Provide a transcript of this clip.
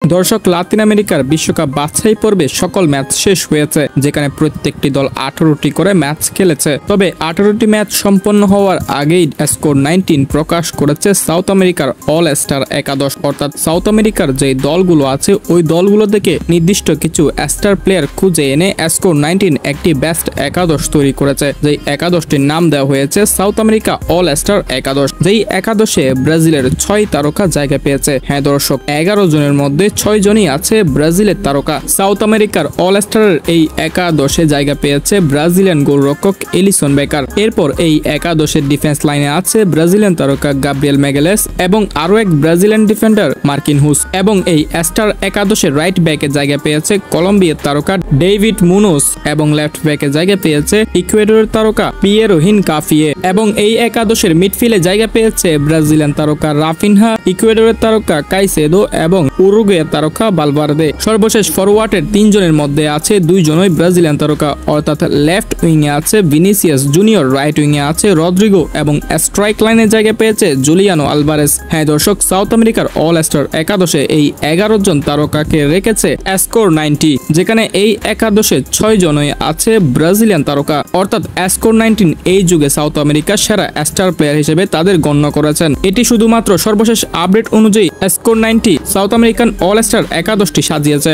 দর্শক, লাতিন আমেরিকার বিশ্বকাপ বাছাই পর্বে সকল ম্যাচ শেষ হয়েছে, যেখানে প্রত্যেকটি দল 18টি করে ম্যাচ খেলেছে। তবে 18টি ম্যাচ সম্পন্ন হওয়ার আগেই স্কোর 19 প্রকাশ করেছে সাউথ আমেরিকার অল স্টার একাদশ। অর্থাৎ সাউথ আমেরিকার যে দলগুলো আছে ওই দলগুলো থেকে নির্দিষ্ট কিছু স্টার প্লেয়ার খুঁজে এনে স্কোর 19 একটি বেস্ট একাদশ তৈরি করেছে। যেই একাদশটির নাম দেওয়া হয়েছে সাউথ আমেরিকা অল স্টার একাদশ। যেই একাদশে ব্রাজিলের 6 তারকা জায়গা পেয়েছে। হ্যাঁ দর্শক, 11 জনের মধ্যে 6 জনই আছে ব্রাজিলের তারকা। সাউথ আমেরিকার অল স্টারের এই একাদশে জায়গা পেয়েছে ব্রাজিলিয়ান গোলরক্ষক এলিসন বেকার। এরপর এই একাদশের ডিফেন্স লাইনে আছে ব্রাজিলিয়ান তারকা গাব্রিয়েল ম্যাগালেস এবং আরো এক ব্রাজিলিয়ান ডিফেন্ডার মার্কিনহুস। এবং এই স্টার একাদশের রাইট ব্যাকে জায়গা পেয়েছে কলম্বিয়ার তারকা ডেভিড মুনোস এবং লেফট ব্যাকে জায়গা পেয়েছে ইকুয়েডরের তারকা পিয়েরো হিনকাফিয়ে। এবং এই একাদশের মিডফিল্ডে জায়গা পেয়েছে ব্রাজিলিয়ান তারকা রাফিনহা, ইকুয়েডরের তারকা কাইসেদো এবং উরুগুয়ের তারকা ভালভার্দে। সর্বশেষ ফরওয়ার্ডের 3 জনের মধ্যে আছে 2 জনই ব্রাজিলিয়ান তারকা। অর্থাৎ লেফট উইংয়ে আছে ভিনিসিয়াস জুনিয়র, রাইট উইংয়ে আছে রদ্রিগো এবং স্ট্রাইক লাইনে জায়গা পেয়েছে জুলিয়ানো আলভারেজ। হ্যাঁ দর্শক, সাউথ আমেরিকার অল স্টার একাদশে এই 11 জন তারকাকে রেখেছে স্কোর 90, যেখানে এই একাদশে 6 জনই আছে ব্রাজিলিয়ান তারকা। অর্থাৎ স্কোর 19 এই যুগে সাউথ আমেরিকার সেরা স্টার প্লেয়ার হিসেবে তাদের গণ্য করেছেন। এটি শুধুমাত্র সর্বশেষ আপডেট অনুযায়ী score 90 South American all star একাদশটি সাজিয়েছে।